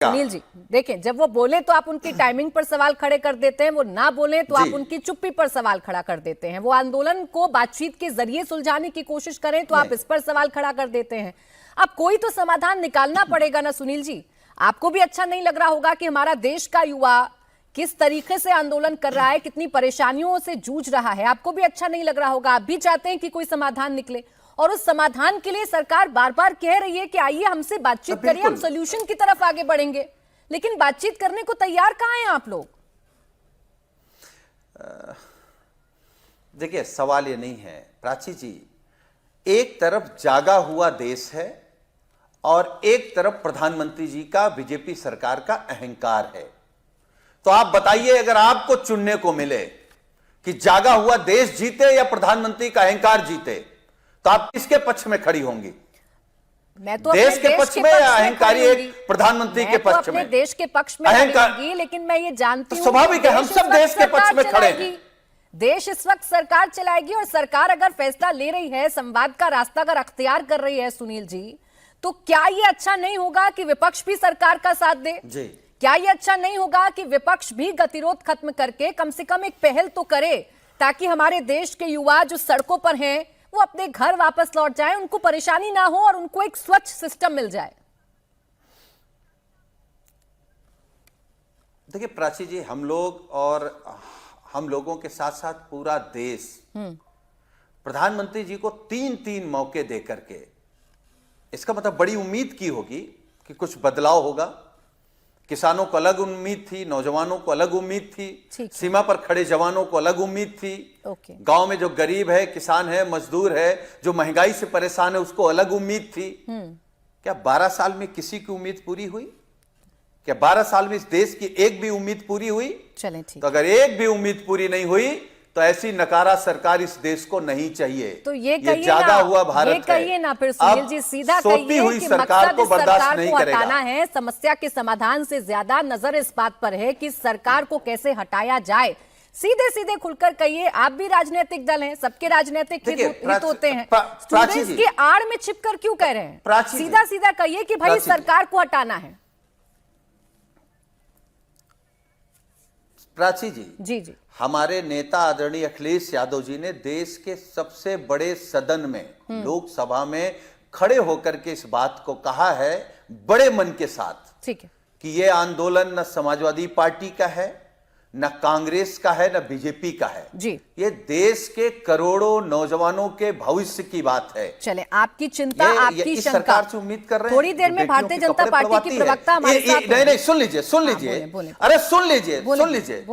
सुनील जी देखें, जब वो बोले तो आप उनकी टाइमिंग पर सवाल खड़े कर देते हैं, वो ना बोले तो आप उनकी चुप्पी पर सवाल खड़ा कर देते हैं। वो आंदोलन को बातचीत के जरिए सुलझाने की कोशिश करें तो आप इस पर सवाल खड़ा कर देते हैं। अब कोई तो समाधान निकालना पड़ेगा ना सुनील जी। आपको भी अच्छा नहीं लग रहा होगा कि हमारा देश का युवा किस तरीके से आंदोलन कर रहा है, कितनी परेशानियों से जूझ रहा है। आपको भी अच्छा नहीं लग रहा होगा, आप भी चाहते हैं कि कोई समाधान निकले, और उस समाधान के लिए सरकार बार बार कह रही है कि आइए हमसे बातचीत करिए, हम सॉल्यूशन की तरफ आगे बढ़ेंगे। लेकिन बातचीत करने को तैयार कहां हैं आप लोग? देखिए, सवाल ये नहीं है प्राची जी, एक तरफ जागा हुआ देश है और एक तरफ प्रधानमंत्री जी का, बीजेपी सरकार का अहंकार है। तो आप बताइए, अगर आपको चुनने को मिले कि जागा हुआ देश जीते या प्रधानमंत्री का अहंकार जीते, तो आप किसके पक्ष में खड़ी होंगी? मैं तो देश के पक्ष में या अहंकारी एक प्रधानमंत्री के पक्ष में? देश के पक्ष में खड़ी, लेकिन मैं ये जानती हूं, स्वाभाविक है, हम सब देश के पक्ष में खड़े हैं। देश इस वक्त सरकार चलाएगी, और सरकार अगर फैसला ले रही है, संवाद का रास्ता अगर अख्तियार कर रही है सुनील जी, तो क्या ये अच्छा नहीं होगा कि विपक्ष भी सरकार का साथ दे जी? क्या ये अच्छा नहीं होगा कि विपक्ष भी गतिरोध खत्म करके कम से कम एक पहल तो करे, ताकि हमारे देश के युवा जो सड़कों पर हैं वो अपने घर वापस लौट जाएं, उनको परेशानी ना हो और उनको एक स्वच्छ सिस्टम मिल जाए? देखिए प्राची जी, हम लोग और हम लोगों के साथ साथ पूरा देश प्रधानमंत्री जी को तीन तीन मौके दे करके, इसका मतलब बड़ी उम्मीद की होगी कि कुछ बदलाव होगा। किसानों को अलग उम्मीद थी, नौजवानों को अलग उम्मीद थी, सीमा पर खड़े जवानों को अलग उम्मीद थी, गांव में जो गरीब है, किसान है, मजदूर है, जो महंगाई से परेशान है, उसको अलग उम्मीद थी। क्या 12 साल में किसी की उम्मीद पूरी हुई? क्या 12 साल में इस देश की एक भी उम्मीद पूरी हुई? चलें ठीक। तो अगर एक भी उम्मीद पूरी नहीं हुई तो ऐसी नकारा सरकार इस देश को नहीं चाहिए। तो ये जागा हुआ भारत ये कहिए ना फिर सुनील जी, सीधा कहिए हुई कि सरकार को बर्दाश्त नहीं करेगा। हटाना है, समस्या के समाधान से ज्यादा नजर इस बात पर है कि सरकार को कैसे हटाया जाए। सीधे सीधे खुलकर कहिए। आप भी राजनीतिक दल हैं, सबके राजनीतिक हित होते हैं, स्टूडेंट्स के आड़ में छिपकर क्यों कह रहे हैं? सीधा सीधा कहिए कि भाई सरकार को हटाना है। प्राची जी, जी जी, हमारे नेता आदरणीय अखिलेश यादव जी ने देश के सबसे बड़े सदन में, लोकसभा में खड़े होकर के इस बात को कहा है बड़े मन के साथ, ठीक है, कि यह आंदोलन न समाजवादी पार्टी का है, न कांग्रेस का है, न बीजेपी का है जी। ये देश के करोड़ों नौजवानों के भविष्य की बात है। चले, आपकी चिंता, आपकी शंका, सरकार से उम्मीद कर रहे हैं। थोड़ी देर में भारतीय जनता पार्टी की प्रवक्ता हमारे साथ नहीं नहीं, सुन लीजिए, सुन लीजिए, अरे सुन लीजिए, सुन लीजिए,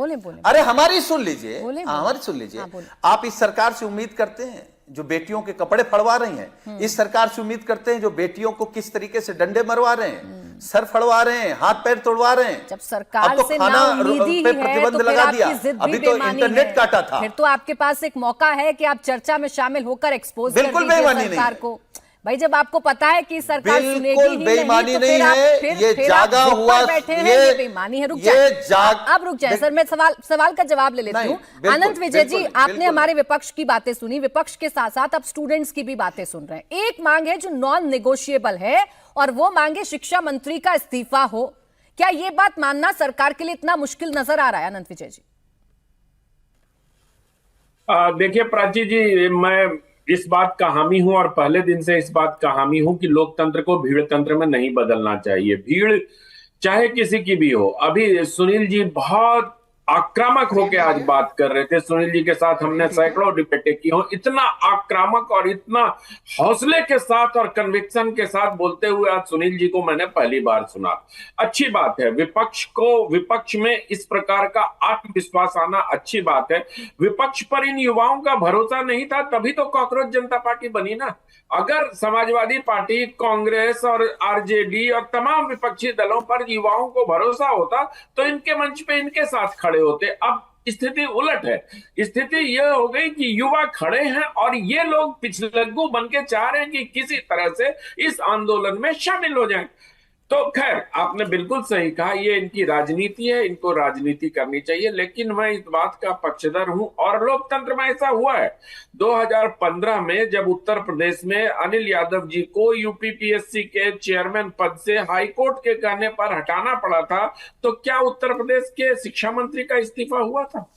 अरे हमारी सुन लीजिए, हमारी सुन लीजिए। आप इस सरकार से उम्मीद करते हैं जो बेटियों के कपड़े फड़वा रही हैं, इस सरकार से उम्मीद करते हैं जो बेटियों को किस तरीके से डंडे मरवा रहे हैं, सर फड़वा रहे हैं, हाथ पैर तोड़वा रहे हैं। जब सरकार तो से खाना पे प्रतिबंध लगा दिया, अभी तो इंटरनेट काटा था। फिर तो आपके पास एक मौका है कि आप चर्चा में शामिल होकर एक्सपोज कर बिल्कुल दीजिए बेईमानी सरकार को। भाई जब आपको पता है कि सरकार सुनेगी ही बेईमानी नहीं, तो नहीं है, ये जागा हुआ बैठे हैं, ये बेईमानी है। रुक जाए, अब रुक जाए सर, मैं सवाल का जवाब ले लेती हूँ। अनंत विजय जी, आपने हमारे विपक्ष की बातें सुनी, विपक्ष के साथ साथ अब स्टूडेंट्स की भी बातें सुन रहे हैं। एक मांग है जो नॉन नेगोशिएबल है, और वो मांगे शिक्षा मंत्री का इस्तीफा हो। क्या ये बात मानना सरकार के लिए इतना मुश्किल नजर आ रहा है अनंत विजय जी? देखिए प्राची जी, मैं इस बात का हामी हूं, और पहले दिन से इस बात का हामी हूं कि लोकतंत्र को भीड़ तंत्र में नहीं बदलना चाहिए। भीड़ चाहे किसी की भी हो। अभी सुनील जी बहुत आक्रामक होकर आज बात कर रहे थे। सुनील जी के साथ हमने सैकड़ों डिबेटें की हो, इतना आक्रामक और इतना हौसले के साथ और कन्विक्शन के साथ बोलते हुए आज सुनील जी को मैंने पहली बार सुना। अच्छी बात है, विपक्ष में इस प्रकार का आत्मविश्वास आना अच्छी बात है। विपक्ष पर इन युवाओं का भरोसा नहीं था, तभी तो कॉकरोच जनता पार्टी बनी ना। अगर समाजवादी पार्टी, कांग्रेस और आरजेडी और तमाम विपक्षी दलों पर युवाओं को भरोसा होता तो इनके मंच पे इनके साथ खड़े होते। अब स्थिति उलट है। स्थिति यह हो गई कि युवा खड़े हैं और ये लोग पिछलग्गू बन के चाह रहे हैं कि किसी तरह से इस आंदोलन में शामिल हो जाएं। तो खैर आपने बिल्कुल सही कहा, ये इनकी राजनीति है, इनको राजनीति करनी चाहिए, लेकिन मैं इस बात का पक्षधर हूं और लोकतंत्र में ऐसा हुआ है। 2015 में जब उत्तर प्रदेश में अनिल यादव जी को यूपीपीएससी के चेयरमैन पद से हाईकोर्ट के कहने पर हटाना पड़ा था, तो क्या उत्तर प्रदेश के शिक्षा मंत्री का इस्तीफा हुआ था?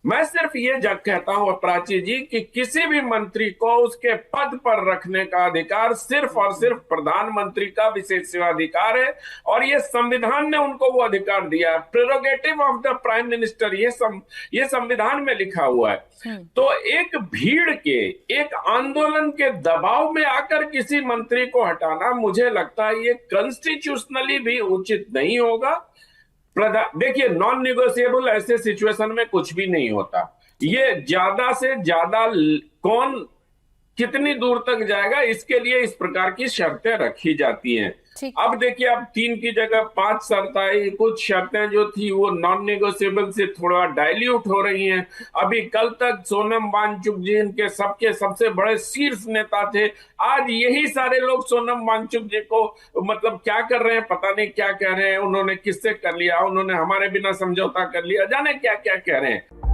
मैं सिर्फ ये कहता हूं प्राची जी कि किसी भी मंत्री को उसके पद पर रखने का अधिकार सिर्फ और सिर्फ प्रधानमंत्री का विशेष सेवाधिकार है, और ये संविधान ने उनको वो अधिकार दिया है, prerogative of the prime minister, ये संविधान में लिखा हुआ है। तो एक भीड़ के, एक आंदोलन के दबाव में आकर किसी मंत्री को हटाना, मुझे लगता है ये कॉन्स्टिट्यूशनली भी उचित नहीं होगा। देखिए, नॉन निगोशिएबल ऐसे सिचुएशन में कुछ भी नहीं होता। ये ज्यादा से ज्यादा कौन कितनी दूर तक जाएगा, इसके लिए इस प्रकार की शर्तें रखी जाती हैं। अब देखिए, अब 3 की जगह 5 शर्त आई, कुछ शर्तें जो थी वो नॉन नेगोशिएबल से थोड़ा डाइल्यूट हो रही हैं। अभी कल तक सोनम वांगचुक जी इनके सबके सबसे बड़े शीर्ष नेता थे, आज यही सारे लोग सोनम वांगचुक जी को मतलब क्या कर रहे हैं, पता नहीं क्या कह रहे हैं, उन्होंने किससे कर लिया, उन्होंने हमारे बिना समझौता कर लिया, जाने क्या क्या कह रहे हैं।